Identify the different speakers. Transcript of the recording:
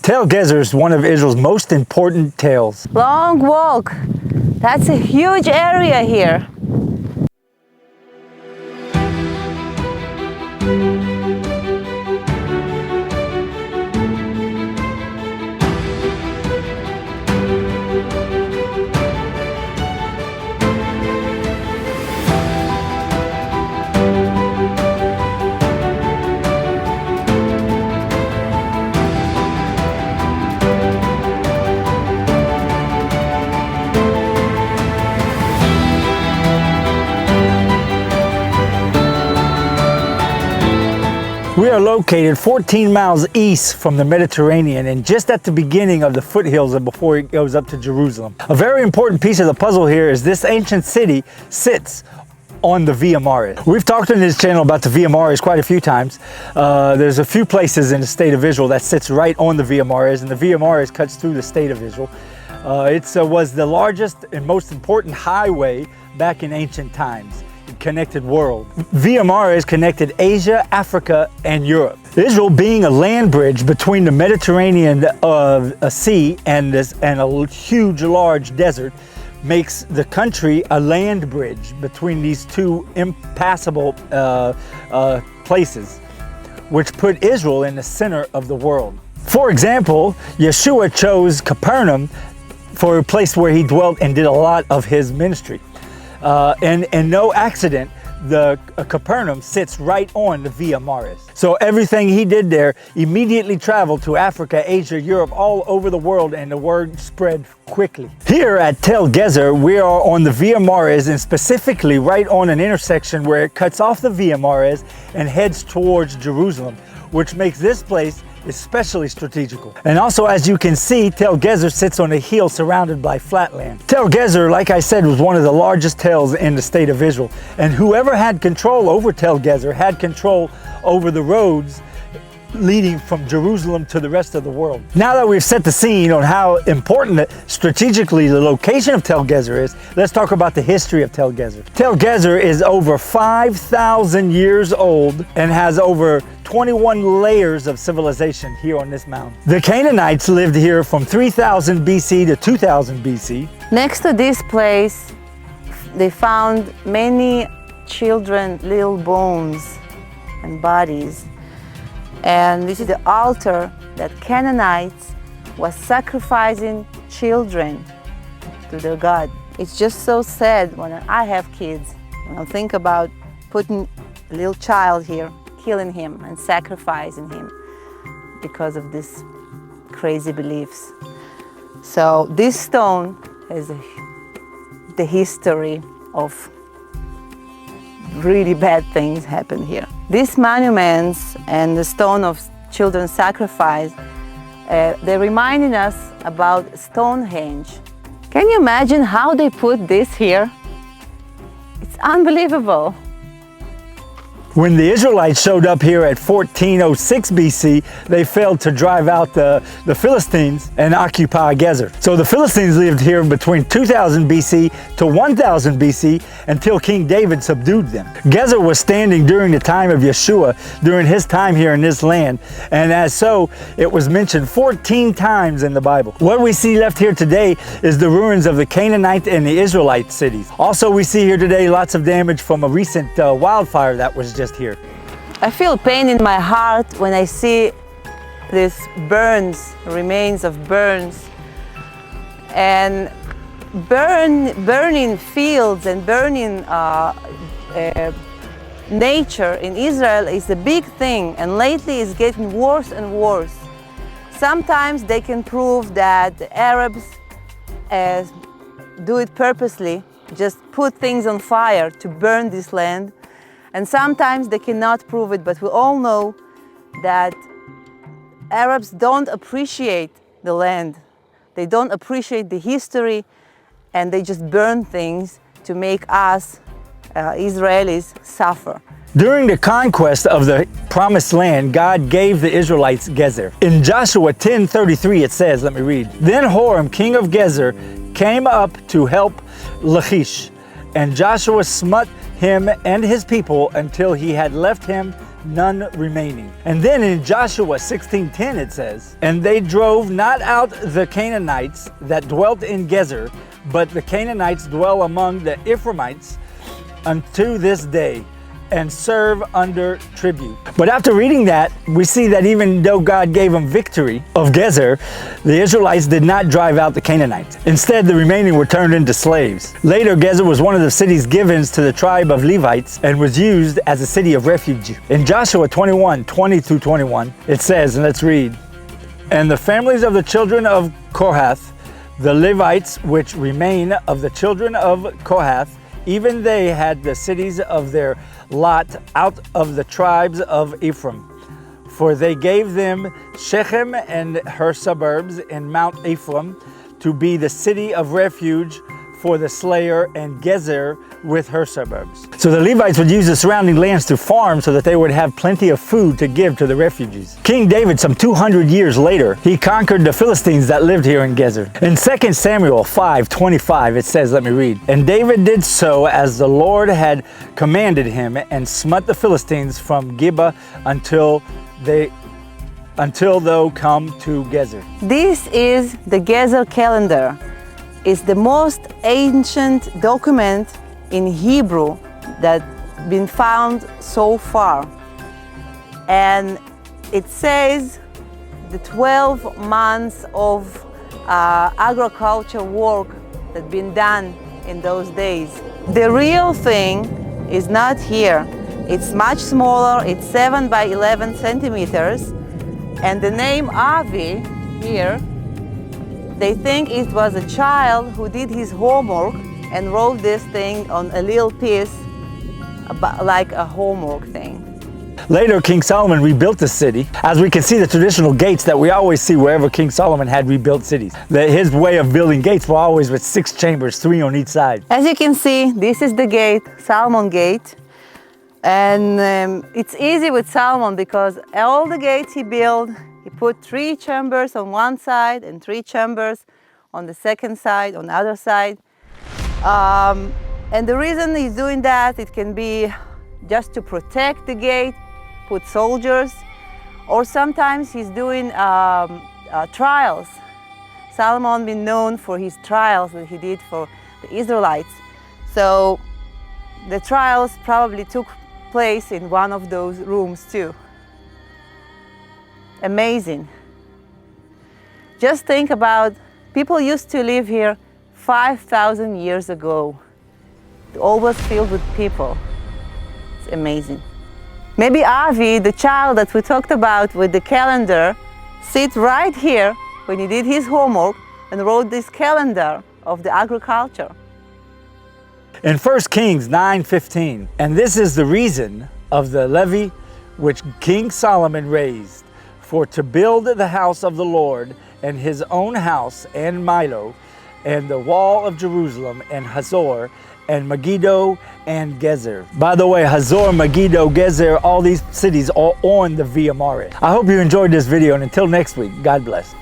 Speaker 1: Tel Gezer is one of Israel's most important tales.
Speaker 2: Long walk. That's a huge area here.
Speaker 1: We are located 14 miles east from the Mediterranean and just at the beginning of the foothills and before it goes up to Jerusalem. A very important piece of the puzzle here is this ancient city sits on the Via Maris. We've talked in this channel about the Via Maris quite a few times. There's a few places in the state of Israel that sits right on the Via Maris, and the Via Maris cuts through the state of Israel. It was the largest and most important highway back in ancient times. Connected world. Via Maris connected Asia, Africa, and Europe. Israel being a land bridge between the Mediterranean Sea and a huge, large desert makes the country a land bridge between these two impassable places, which put Israel in the center of the world. For example, Yeshua chose Capernaum for a place where he dwelt and did a lot of his ministry. And no accident, the Capernaum sits right on the Via Maris. So everything he did there immediately traveled to Africa, Asia, Europe, all over the world, and the word spread quickly. Here at Tel Gezer, we are on the Via Maris, and specifically right on an intersection where it cuts off the Via Maris and heads towards Jerusalem, which makes this place especially strategical. And also, as you can see, Tel Gezer sits on a hill surrounded by flatland. Tel Gezer, like I said, was one of the largest tells in the state of Israel. And whoever had control over Tel Gezer had control over the roads leading from Jerusalem to the rest of the world. Now that we've set the scene on how important strategically the location of Tel Gezer is, let's talk about the history of Tel Gezer. Tel Gezer is over 5,000 years old and has over 21 layers of civilization here on this mountain. The Canaanites lived here from 3000 BC to 2000 BC.
Speaker 2: Next to this place, they found many children, little bones and bodies. And this is the altar that Canaanites was sacrificing children to their God. It's just so sad when I have kids, when I think about putting a little child here, killing him and sacrificing him because of these crazy beliefs. So this stone has the history of really bad things happen here. These monuments and the stone of children's sacrifice, they're reminding us about Stonehenge. Can you imagine how they put this here? It's unbelievable.
Speaker 1: When the Israelites showed up here at 1406 BC, they failed to drive out the Philistines and occupy Gezer. So the Philistines lived here between 2000 BC to 1000 BC until King David subdued them. Gezer was standing during the time of Yeshua, during his time here in this land, and as so, it was mentioned 14 times in the Bible. What we see left here today is the ruins of the Canaanite and the Israelite cities. Also, we see here today lots of damage from a recent wildfire that was just here.
Speaker 2: I feel pain in my heart when I see these burns, remains of burns, and burning fields and burning nature in Israel is a big thing, and lately it's getting worse and worse. Sometimes they can prove that the Arabs do it purposely, just put things on fire to burn this land. And sometimes they cannot prove it, but we all know that Arabs don't appreciate the land. They don't appreciate the history, and they just burn things to make us, Israelis, suffer.
Speaker 1: During the conquest of the Promised Land, God gave the Israelites Gezer. In Joshua 10:33 it says, let me read, "Then Horam, king of Gezer, came up to help Lachish, and Joshua smote him and his people until he had left him none remaining. And then in Joshua 16:10 it says, "And they drove not out the Canaanites that dwelt in Gezer, but the Canaanites dwell among the Ephraimites unto this day, and serve under tribute." But after reading that, we see that even though God gave them victory of Gezer, the Israelites did not drive out the Canaanites. Instead, the remaining were turned into slaves. Later, Gezer was one of the cities given to the tribe of Levites and was used as a city of refuge. In Joshua 21:20-21, it says, and let's read, "And the families of the children of Kohath, the Levites which remain of the children of Kohath, even they had the cities of their lot out of the tribes of Ephraim. For they gave them Shechem and her suburbs in Mount Ephraim to be the city of refuge for the slayer, and Gezer with her suburbs." So the Levites would use the surrounding lands to farm so that they would have plenty of food to give to the refugees. King David, some 200 years later, he conquered the Philistines that lived here in Gezer. In 2 Samuel 5:25, it says, let me read, "And David did so as the Lord had commanded him, and smote the Philistines from Gibeah until thou come to Gezer."
Speaker 2: This is the Gezer calendar. It's the most ancient document in Hebrew that's been found so far. And it says the 12 months of agriculture work that's been done in those days. The real thing is not here. It's much smaller. It's 7 by 11 centimeters. And the name Avi here, they think it was a child who did his homework and wrote this thing on a little piece, like a homework thing.
Speaker 1: Later, King Solomon rebuilt the city. As we can see, the traditional gates that we always see wherever King Solomon had rebuilt cities. His way of building gates were always with 6 chambers, 3 on each side.
Speaker 2: As you can see, this is the gate, Solomon Gate. And it's easy with Solomon because all the gates he built, he put 3 chambers on one side and 3 chambers on the second side, on the other side. And the reason he's doing that, it can be just to protect the gate, put soldiers, or sometimes he's doing trials. Solomon been known for his trials that he did for the Israelites. So the trials probably took place in one of those rooms too. Amazing. Just think about, people used to live here 5,000 years ago. It always filled with people. It's amazing. Maybe Avi, the child that we talked about with the calendar, sit right here when he did his homework and wrote this calendar of the agriculture.
Speaker 1: In 1 Kings 9:15, "And this is the reason of the levy which King Solomon raised, for to build the house of the Lord, and his own house, and Milo, and the wall of Jerusalem, and Hazor, and Megiddo, and Gezer." By the way, Hazor, Megiddo, Gezer, all these cities are on the Via Maris. I hope you enjoyed this video, and until next week, God bless.